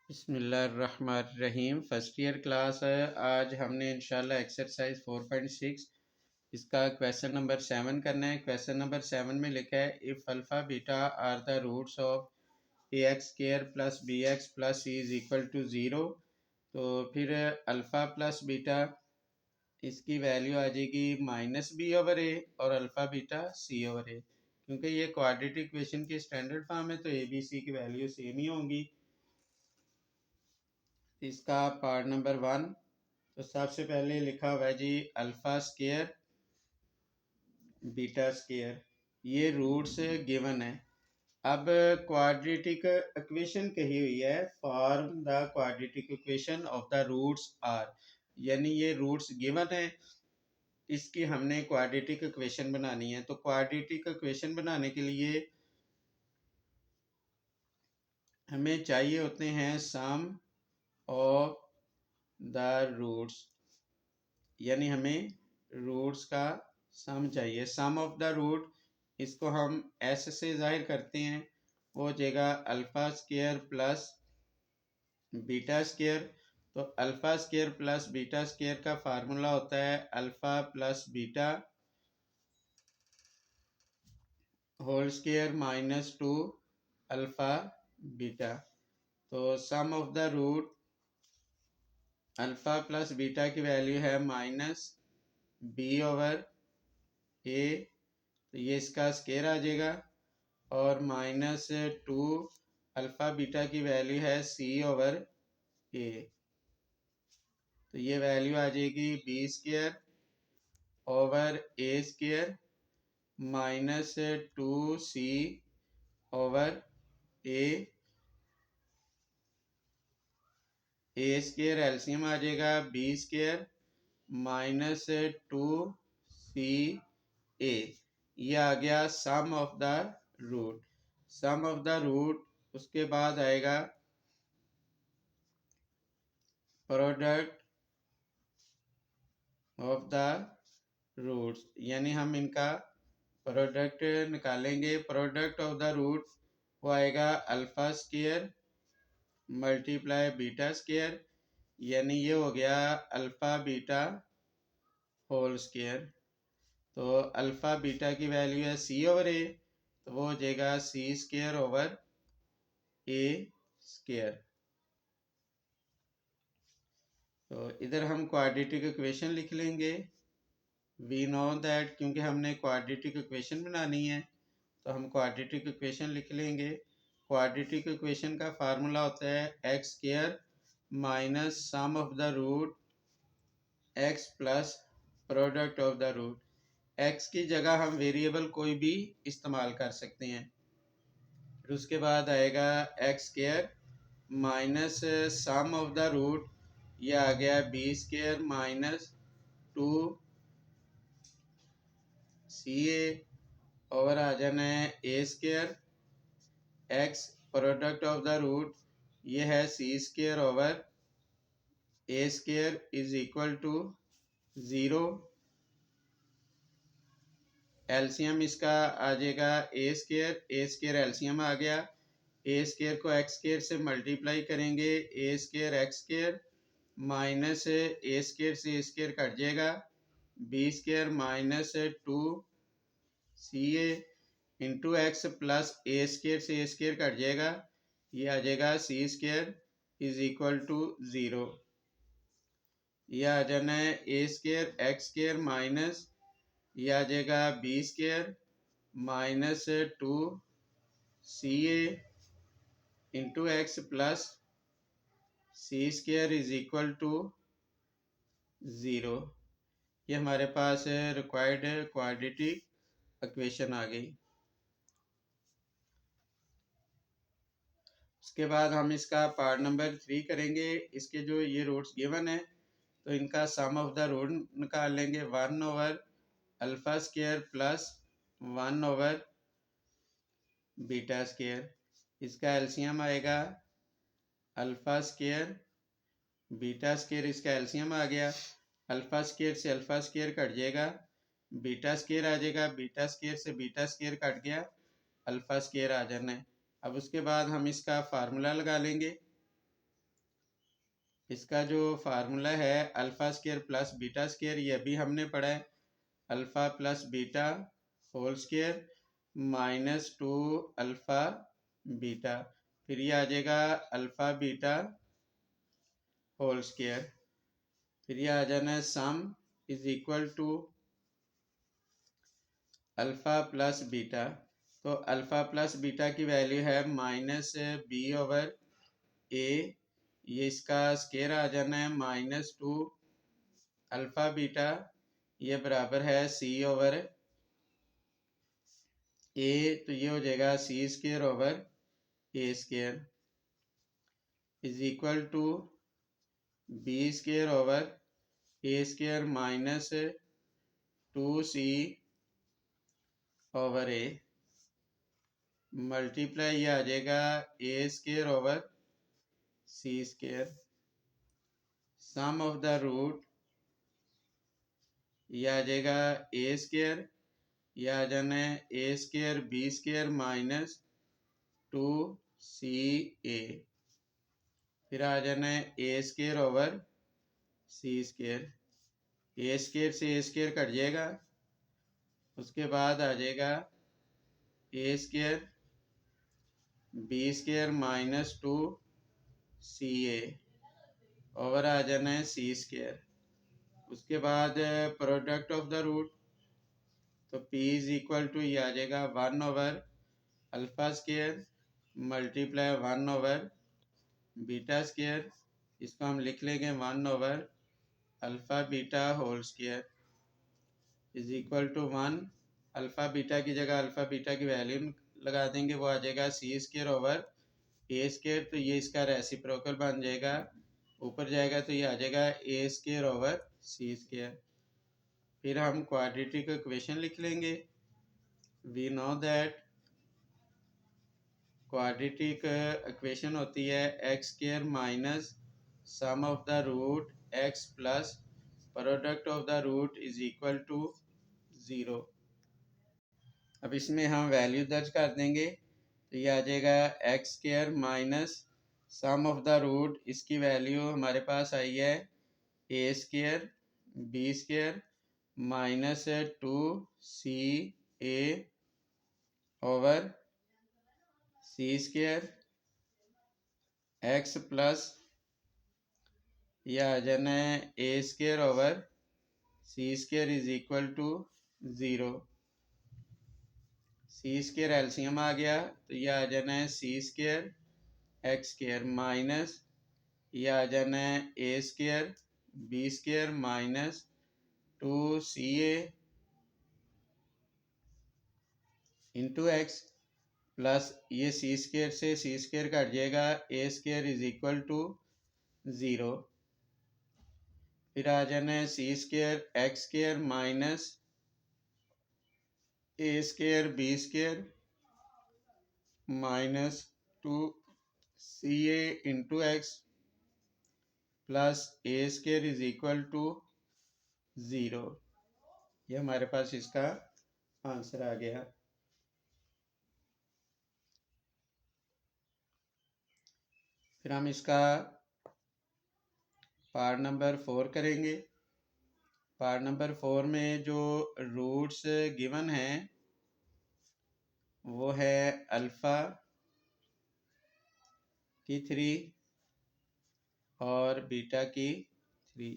बिस्मिल्लाहिर्रहमानिर्रहीम। First year class है। आज हमने इंशाल्लाह एक्सरसाइज 4.6 इसका क्वेश्चन नंबर 7 करना है। क्वेश्चन नंबर 7 में लिखा है if alpha beta are the roots of a x square plus b x plus c is equal to zero. तो फिर अल्फ़ा प्लस बीटा इसकी वैल्यू आ जाएगी माइनस बी ओवर ए और alpha beta c over a. क्योंकि ये quadratic equation की standard form है तो ए बी सी की वैल्यू सेम ही होंगी। इसका पार्ट नंबर 1, तो सबसे पहले लिखा हुआ है जी अल्फ़ा स्क्र बीटा स्क्र, ये रूट्स गिवन है। अब क्वाड्रेटिक इक्वेशन कही हुई है, form the quadratic equation of the roots are, यानी ये रूट्स गिवन है, इसकी हमने क्वाड्रेटिक इक्वेशन बनानी है। तो क्वाड्रेटिक इक्वेशन बनाने के लिए हमें चाहिए होते हैं सम ऑफ द रूट्स, यानी हमें रूट्स का सम चाहिए। सम ऑफ द रूट इसको हम एस से जाहिर करते हैं, वो हो जाएगा alpha square plus beta square. तो alpha square plus beta square का फार्मूला होता है alpha plus beta whole square minus 2 alpha beta. तो sum of the root alpha plus beta की वैल्यू है माइनस बी ओवर ए, तो ये इसका स्क्वायर आ जाएगा, और माइनस 2 अल्फ़ा बीटा की वैल्यू है सी ओवर ए, तो ये वैल्यू आ जाएगी B square over A square minus 2 C over A square LCM आ जाएगा B square minus 2 C A. ये आ गया sum of the root. Sum of the root, उसके बाद आएगा प्रोडक्ट ऑफ द रूट्स, यानी हम इनका प्रोडक्ट निकालेंगे। प्रोडक्ट ऑफ द रूट वो आएगा alpha square multiply beta square, यानी ये हो गया अल्फ़ा बीटा होल स्क्वायर। तो अल्फ़ा बीटा की वैल्यू है सी ओवर ए, तो वो हो जाएगा c square over A square. तो इधर हम क्वाड्रेटिक इक्वेशन लिख लेंगे। वी नो दैट, क्योंकि हमने क्वाड्रेटिक इक्वेशन बनानी है तो हम क्वाड्रेटिक इक्वेशन लिख लेंगे। क्वाड्रेटिक इक्वेशन का फार्मूला होता है x square minus sum of the root x plus product of the root. X की जगह हम वेरिएबल कोई भी इस्तेमाल कर सकते हैं। फिर उसके बाद आएगा X square minus sum of the root, ये आ गया B square minus 2 C A, over आ जाना है ए square X product of the root, ये है C square over A square is equal to 0। LCM इसका आ जाएगा ए स्क्वायर एलसीएम आ गया। ए स्क्वायर को एक्स स्क्वायर से मल्टीप्लाई करेंगे, A square x square minus A square से ए स्क्वायर कट जाएगा, B square minus 2 C a into x plus A square से ए स्क्वायर कट जाएगा, ये आ जाएगा c square is equal to 0। यह आ जाना है ए स्क्वायर एक्स स्क्वायर माइनस, ये आ जाएगा B square minus 2 C a into x plus c square is equal to 0। ये हमारे पास रिक्वायर्ड क्वाड्रेटिक इक्वेशन आ गई। उसके बाद हम इसका पार्ट नंबर 3 करेंगे। इसके जो ये रूट्स गिवन है तो इनका सम ऑफ द रूट निकाल लेंगे। 1 over alpha square plus 1 over beta square, इसका एलसीएम आएगा अल्फ़ा स्क्वायर बीटा स्क्वायर, इसका एलसीएम आ गया। अल्फ़ा स्क्वायर से अल्फ़ा स्क्वायर कट जाएगा, बीटा स्क्वायर आ जाएगा, बीटा स्क्वायर से बीटा स्क्वायर कट गया, अल्फ़ा स्क्वायर आ जाना है। अब उसके बाद हम इसका फार्मूला लगा लेंगे। इसका जो फार्मूला है alpha square plus beta square, ये भी हमने पढ़ा है, alpha plus beta whole square minus 2 alpha beta, फिर ये आ जाएगा अल्फ़ा बीटा होल स्क्वायर, फिर ये आ जाना है sum is equal to alpha plus beta. तो अल्फ़ा प्लस बीटा की वैल्यू है माइनस बी ओवर ए, ये इसका स्केयर आ जाना है माइनस 2 अल्फ़ा बीटा, ये बराबर है सी ओवर ए, तो ये हो जाएगा C square over A square is equal to B square over A square minus 2c over A multiply, ये आ जाएगा ए square over C square, sum of the root, ये आ जाएगा ए स्केयर, ये आ जाना है A square B square minus 2c A, फिर आ जाना है A square over C square, A square से ए स्केयर कट जाएगा, उसके बाद आ जाएगा ए square B square minus 2c A over आ जाना है सी स्केयर, उसके बाद प्रोडक्ट ऑफ द रूट, तो p इज इक्वल टू ये आ जाएगा 1 over alpha square multiply 1 over beta square, इसको हम लिख लेंगे 1 over alpha beta whole square is equal to 1, alpha beta की जगह अल्फ़ा बीटा की वैल्यू लगा देंगे, वो आ जाएगा C square over A square, तो ये इसका रेसिप्रोकल बन जाएगा, ऊपर जाएगा तो ये आ जाएगा ए स्केयर ओवर सी स्केयर। फिर हम क्वाड्रेटिक इक्वेशन लिख लेंगे, we know that quadratic equation होती है x square minus sum of the root x plus product of the root is equal to 0। अब इसमें हम वैल्यू दर्ज कर देंगे, तो ये आ जाएगा x square minus sum of the root, इसकी वैल्यू हमारे पास आई है ए square B square minus 2c A over C square X plus, यह आ जाना है ए square over C square is equal to 0, C square LCM आ गया, तो यह आ जाना है C square x square minus, यह आ जाना है ए square B square minus 2ca into x plus, ये सी स्क्वायर से सी स्क्वायर कट जाएगा, A square is equal to 0, फिर आ जाना है C square x square minus A square B square minus 2ca into x plus A square is equal to 0, ये हमारे पास इसका आंसर आ गया। फिर हम इसका पार्ट नंबर 4 करेंगे। पार्ट नंबर 4 में जो रूट्स गिवन हैं वो है अल्फ़ा की 3 और बीटा की 3,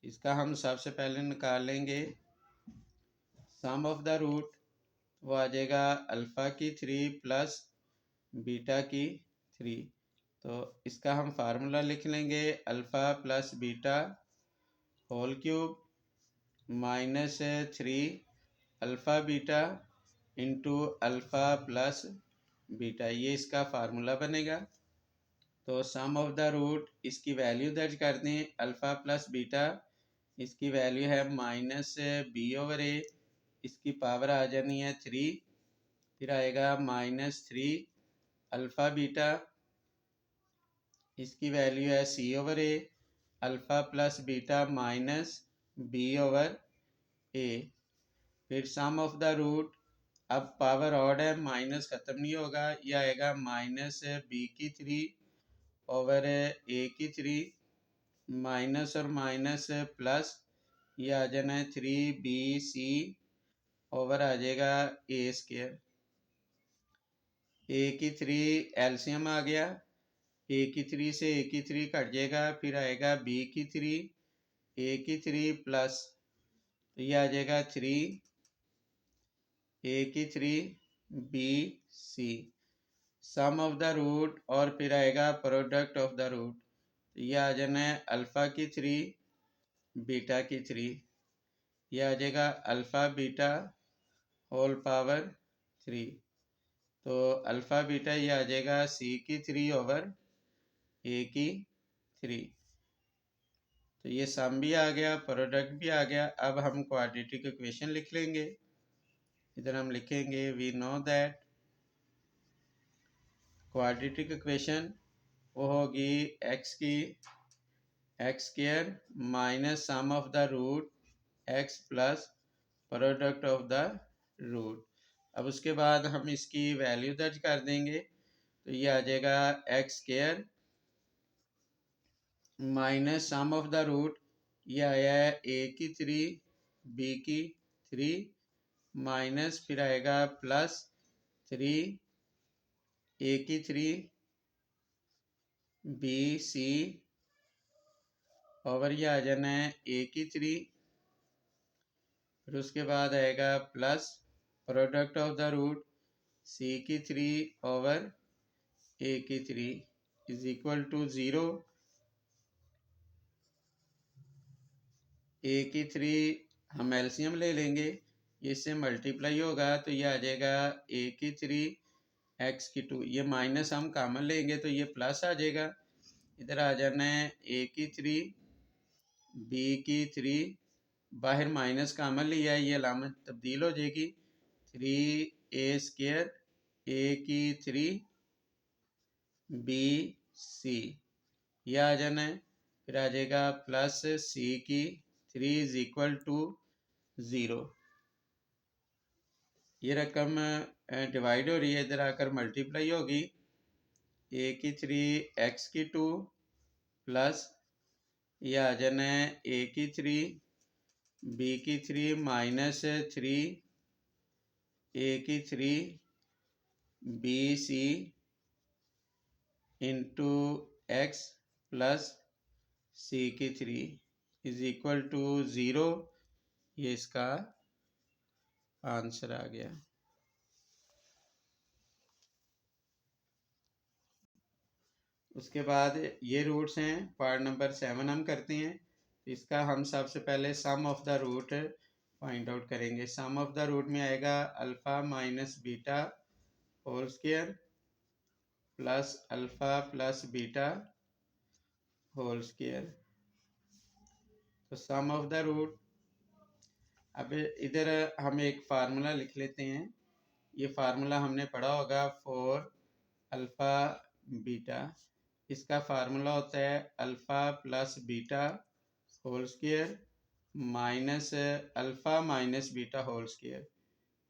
इसका हम सबसे पहले निकाल लेंगे सम ऑफ द रूट, वो आ जाएगा अल्फ़ा की 3 प्लस बीटा की 3, तो इसका हम फार्मूला लिख लेंगे alpha plus beta whole cube minus 3 alpha beta into alpha plus beta, ये इसका फार्मूला बनेगा। तो सम ऑफ द रूट, इसकी वैल्यू दर्ज कर दें, अल्फ़ा प्लस बीटा इसकी वैल्यू है माइनस बी ओवर ए, इसकी पावर आ जानी है 3, फिर आएगा माइनस 3 अल्फ़ा बीटा, इसकी वैल्यू है सी over A, alpha plus beta minus B over A, फिर सम ऑफ द रूट, अब पावर ऑड है माइनस ख़त्म नहीं होगा, यह आएगा माइनस बी की 3 ओवर ए की 3 माइनस और माइनस प्लस, ये आ जाना है 3bc ओवर आ जाएगा ए स्क्वायर। ए की 3 एलसीएम आ गया, ए की 3 से ए की 3 कट जाएगा, फिर आएगा बी की 3, ए की 3 प्लस, तो ये आ जाएगा 3 ए की 3 B c, sum of the root और फिर आएगा प्रोडक्ट ऑफ द रूट, तो ये आ जाना है अल्फ़ा की 3 बीटा की 3, ये आ जाएगा अल्फ़ा बीटा होल पावर 3, तो अल्फ़ा बीटा ये आ जाएगा सी की 3 ओवर ए की 3, तो ये सम भी आ गया, प्रोडक्ट भी आ गया। अब हम क्वाड्रेटिक इक्वेशन लिख लेंगे। इधर हम लिखेंगे we know that quadratic equation वो होगी एक्स की x square minus sum of the root x plus product of the root. अब उसके बाद हम इसकी वैल्यू दर्ज कर देंगे, तो ये आ जाएगा x square minus sum of the root, ये आया है ए की 3 बी की 3 माइनस फिर आएगा प्लस 3 ए की 3 बी सी ओवर ये आ जाना है ए की 3, फिर उसके बाद आएगा plus product of the root C की 3 ओवर ए की 3 इज इक्वल टू 0। ए की 3 हम एलसीएम ले लेंगे, इससे मल्टीप्लाई होगा तो ये आ जाएगा ए की 3 एक्स की 2, ये माइनस हम कॉमन लेंगे तो ये प्लस आ जाएगा, इधर आ जाना है ए की 3 बी की 3, बाहर माइनस कॉमन लिया है, ये अलामत तब्दील हो जाएगी, 3 ए स्क्वायर ए की 3 बी सी, ये आ जाना है, फिर आ जाएगा प्लस सी की 3 इज इक्वल टू 0। ये रकम डिवाइड हो रही है, इधर आकर मल्टीप्लाई होगी, ए की 3 एक्स की 2 प्लस ये आ जाना है ए की 3 बी की 3 माइनस 3 ए की 3 B C into x plus C की 3 इज इक्वल टू 0। ये इसका आंसर आ गया। उसके बाद ये रूट्स हैं, पार्ट नंबर 7 हम करते हैं। इसका हम सबसे पहले sum of the root find out करेंगे। सम ऑफ द रूट में आएगा alpha minus beta whole square plus alpha plus beta whole square, तो सम ऑफ द रूट। अब इधर हम एक फार्मूला लिख लेते हैं, ये फार्मूला हमने पढ़ा होगा फॉर अल्फ़ा बीटा, इसका फार्मूला होता है alpha plus beta whole square minus alpha minus beta whole square,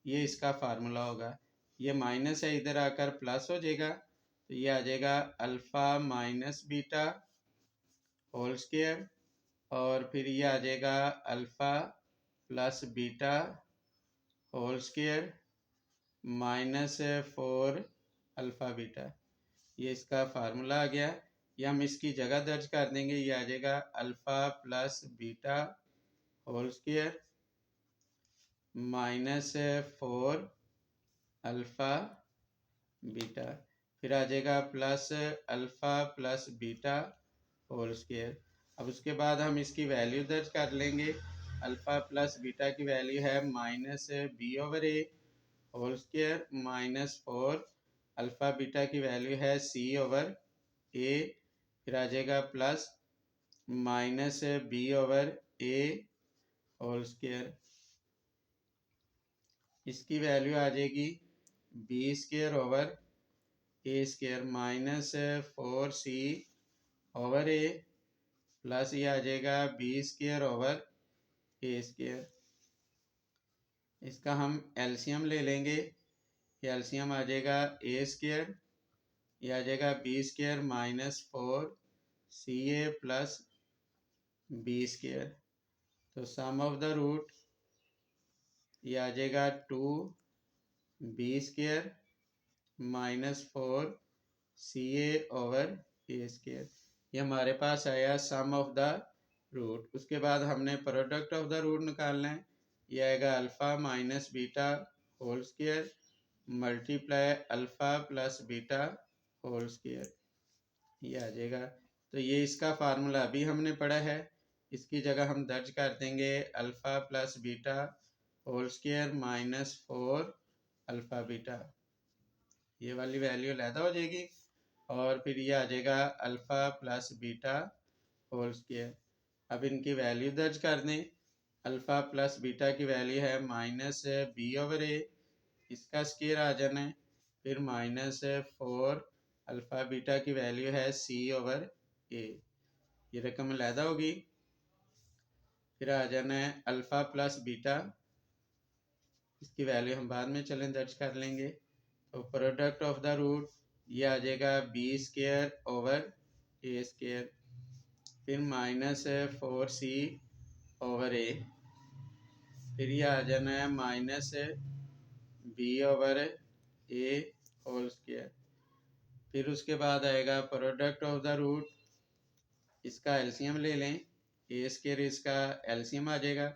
ये इसका फार्मूला होगा। ये माइनस है, इधर आकर प्लस हो जाएगा, तो ये आ जाएगा alpha minus beta whole square और फिर ये आ जाएगा alpha plus beta whole square minus 4 alpha beta, ये इसका फार्मूला आ गया। ये हम इसकी जगह दर्ज कर देंगे, ये आ जाएगा alpha plus beta whole square minus 4 alpha beta, फिर आ जाएगा plus alpha plus beta whole square. अब उसके बाद हम इसकी वैल्यू दर्ज कर लेंगे, अल्फ़ा प्लस बीटा की वैल्यू है minus B over A whole square minus 4 alpha beta की वैल्यू है सी ओवर ए, फिर आ जाएगा plus minus B over A whole square, इसकी वैल्यू आ जाएगी B square over A square minus 4c over A plus ये आ जाएगा B square over A square. इसका हम एलसीएम ले लेंगे, ये एलसीएम आ जाएगा ए स्क्वायर, ये आ जाएगा B square minus 4 C A plus B square. तो सम ऑफ द रूट ये आ जाएगा 2b square minus 4ca over A square. ये हमारे पास आया सम ऑफ द रूट। उसके बाद हमने प्रोडक्ट ऑफ द रूट निकालना है। ये आएगा alpha minus beta whole square multiply alpha plus beta whole square, ये आ जाएगा। तो ये इसका फार्मूला अभी हमने पढ़ा है, इसकी जगह हम दर्ज कर देंगे alpha plus beta whole square minus 4 alpha beta, ये वाली वैल्यू लैदा हो जाएगी। और फिर ये आ जाएगा alpha plus beta whole square. अब इनकी वैल्यू दर्ज कर दें। अल्फ़ा प्लस बीटा की वैल्यू है माइनस बी ओवर ए, इसका स्केयर आ जाना है। फिर माइनस 4 अल्फ़ा बीटा की वैल्यू है सी ओवर ए, ये रकम अलहदा होगी। फिर आ जाना है अल्फ़ा प्लस बीटा, इसकी वैल्यू हम बाद में चलें दर्ज कर लेंगे। तो प्रोडक्ट ऑफ द रूट ये आ जाएगा B square over A square, फिर माइनस 4c ओवर ए, फिर ये आ जाना है minus B over A whole square. फिर उसके बाद आएगा प्रोडक्ट ऑफ द रूट, इसका एलसीएम ले लें, ए स्केयर इसका एलसीएम आ जाएगा,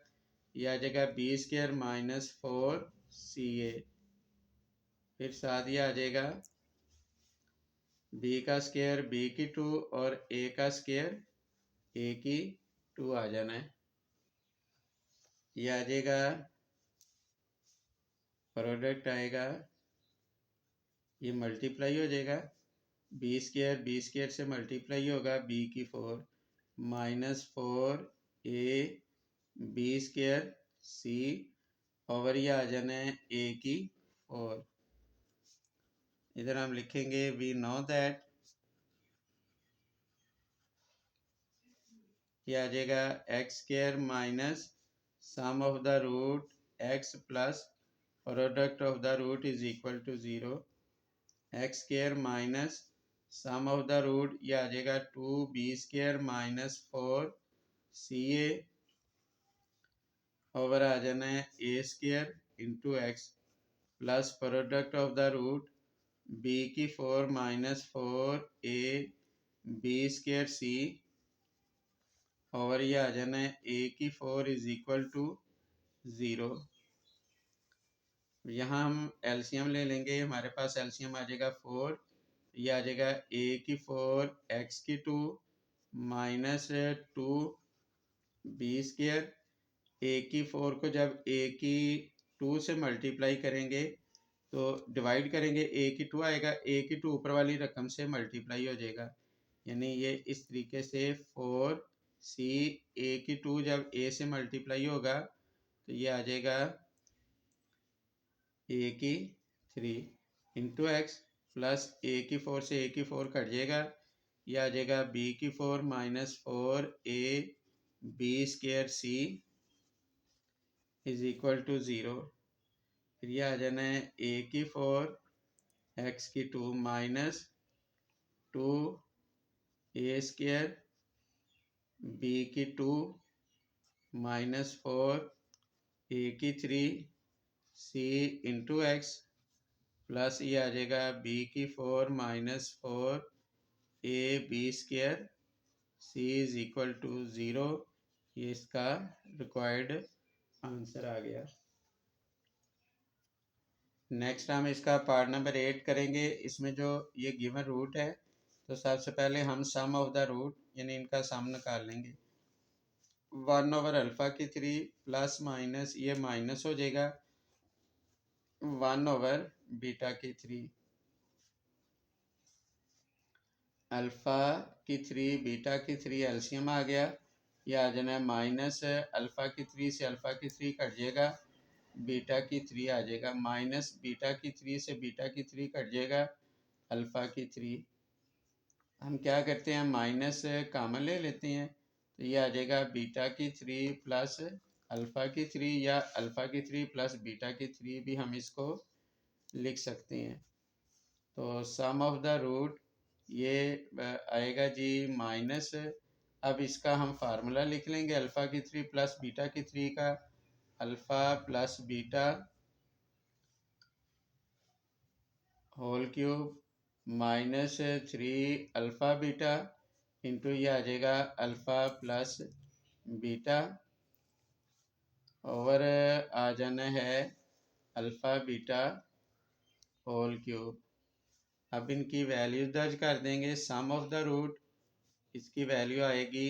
ये आ जाएगा बी स्केयर माइनस 4ca, फिर साथ ये आ जाएगा बी का स्केयर बी की 2 और ए का स्केयर ए की 2 आ जाना है। ये आ जाएगा प्रोडक्ट आएगा, ये मल्टीप्लाई हो जाएगा, बी स्केयर से मल्टीप्लाई होगा बी की 4 minus 4a B square C over ये आ जाना है ए की 4। इधर हम लिखेंगे वी नो दैट, ये आ जाएगा x square minus sum of the root x plus product of the root is equal to 0। X square minus sum of the root ये आ जाएगा 2b square minus 4ca over आ जाना है A square into x plus product of the root b की 4 minus 4a B square C over ये आ जाना है ए की 4 इज इक्वल टू 0। यहाँ हम एलसीएम ले लेंगे, हमारे पास एलसीएम आ जाएगा 4, ये आ जाएगा ए की 4 एक्स की 2 माइनस 2 बी स्केयर, ए की 4 को जब ए की 2 से मल्टीप्लाई करेंगे तो डिवाइड करेंगे, ए की 2 आएगा, ए की 2 ऊपर वाली रकम से मल्टीप्लाई हो जाएगा, यानी ये इस तरीके से 4c ए की 2 जब ए से मल्टीप्लाई होगा तो ये आ जाएगा ए की 3 इंटू एक्स प्लस ए की 4 से ए की 4 कट जाएगा, ये आ जाएगा बी की 4 minus 4a B square c is equal to 0। फिर ये आ जाना है ए की 4 एक्स की 2 माइनस 2a स्केयर बी की 2 माइनस 4 ए की 3 c इंटू एक्स प्लस ये आ जाएगा बी की 4 minus 4a B square c is equal to 0। ये इसका रिक्वायर्ड आंसर आ गया। नेक्स्ट हम इसका पार्ट नंबर 8 करेंगे। इसमें जो ये गिवन रूट है तो सबसे पहले हम सम ऑफ द रूट यानी इनका सम निकाल लेंगे। 1 ओवर अल्फ़ा की 3 प्लस माइनस ये माइनस हो जाएगा 1 ओवर बीटा की 3, अल्फ़ा की 3 बीटा की 3 एलसीएम आ गया, ये आ जाना है माइनस अल्फ़ा की 3 से अल्फ़ा की 3 कट जाएगा, बीटा की 3 आ जाएगा, माइनस बीटा की 3 से बीटा की 3 कट जाएगा, अल्फ़ा की 3। हम क्या करते हैं, माइनस कॉमन ले लेते हैं, तो ये आ जाएगा बीटा की 3 प्लस अल्फ़ा की 3 या अल्फ़ा की 3 प्लस बीटा की 3 भी हम इसको लिख सकते हैं। तो सम ऑफ द रूट ये आएगा जी माइनस अब इसका हम फार्मूला लिख लेंगे अल्फ़ा की 3 प्लस बीटा की 3 का। Alpha plus beta whole cube minus 3 alpha beta into ये आ जाएगा अल्फ़ा प्लस बीटा ओवर आ जाना है अल्फ़ा बीटा होल क्यूब। अब इनकी वैल्यू दर्ज कर देंगे। सम ऑफ द रूट, इसकी वैल्यू आएगी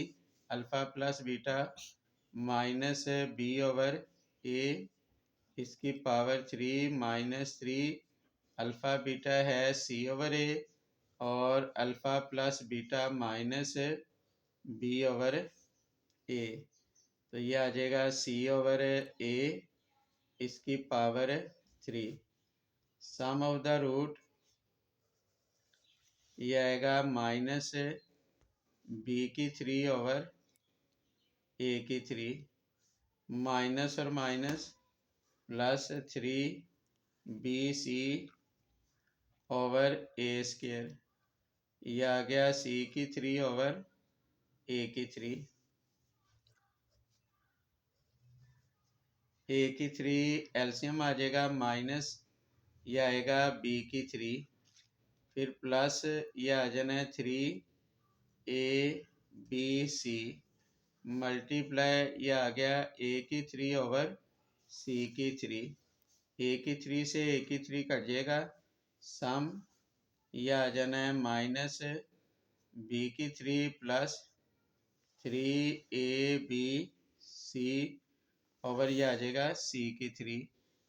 alpha plus beta minus B over A, इसकी पावर 3 माइनस 3 अल्फ़ा बीटा है सी ओवर ए और alpha plus beta minus B over A, तो ये आ जाएगा सी ओवर ए, इसकी power 3। Sum of the root ये आएगा माइनस बी की 3 ओवर ए की 3 माइनस और minus plus 3 B C over A square, यह आ गया सी की 3 ओवर ए की 3। ए की 3 एलसीएम आ जाएगा माइनस, यह आएगा बी की 3, फिर प्लस यह आ जाना है 3 ए बी सी मल्टीप्लाई यह आ गया ए की 3 ओवर सी की 3। ए की 3 से ए की 3 कट जाएगा, सम यह आ जाना है माइनस बी की 3 plus 3 A B C over यह आ जाएगा सी की 3।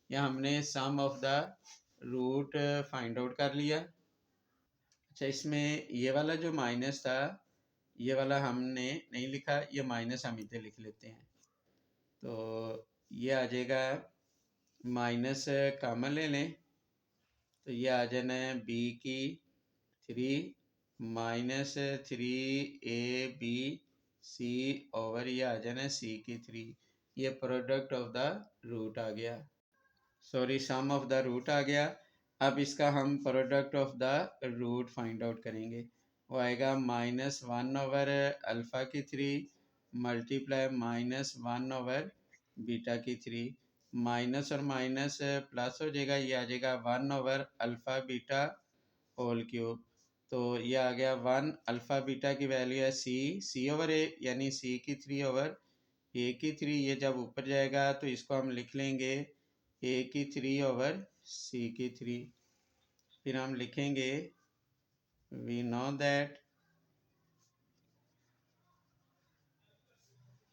यह हमने sum of the root find out कर लिया। अच्छा, इसमें ये वाला जो माइनस था ये वाला हमने नहीं लिखा, ये माइनस हम इधर लिख लेते हैं। तो ये आ जाएगा माइनस कॉमन ले लें तो ये आ जाना है बी की 3 minus 3 A B C over ये आ जाना है सी की 3। ये प्रोडक्ट ऑफ द रूट आ गया, sorry sum of the root आ गया। अब इसका हम product of the root find out करेंगे। वो आएगा माइनस 1 ओवर अल्फ़ा की 3 मल्टीप्लाई माइनस 1 ओवर बीटा की 3, माइनस और माइनस प्लस हो जाएगा, ये आ जाएगा 1 over alpha beta whole cube. तो ये आ गया 1, अल्फ़ा बीटा की वैल्यू है सी ओवर ए यानी सी की 3 ओवर ए की 3। ये जब ऊपर जाएगा तो इसको हम लिख लेंगे ए की 3 ओवर सी की 3। फिर हम लिखेंगे वी नो दैट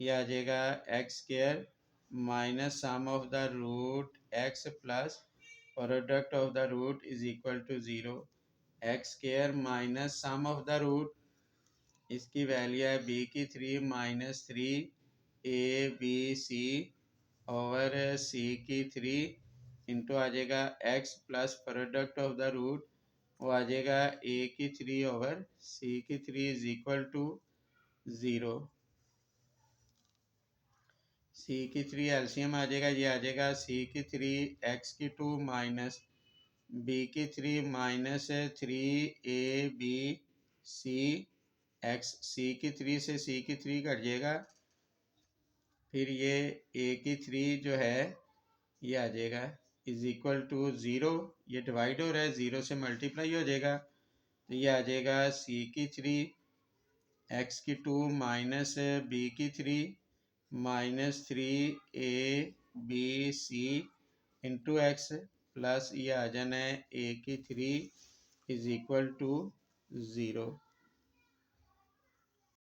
ये आ जाएगा x square minus sum of the root x plus product of the root is equal to 0। X square minus sum of the root, इसकी वैल्यू है बी की 3 minus 3 A B C over C की 3 into आ जाएगा X plus product of the root, वो आ जाएगा ए की 3 ओवर सी की 3 इज इक्वल टू 0। सी की 3 एलसीएम आ जाएगा, ये आ जाएगा सी की 3 एक्स की 2 माइनस बी की 3 minus 3 A B C X, C की 3 से सी की 3 कट जाएगा, फिर ये ए की 3 जो है ये आ जाएगा इज इक्वल टू 0, ये डिवाइड हो रहा है 0 से मल्टीप्लाई हो जाएगा, तो ये आ जाएगा सी की 3 एक्स की 2 माइनस बी की 3 minus 3 A B C into x plus ये आ जाना है ए की 3 इज इक्वल टू 0।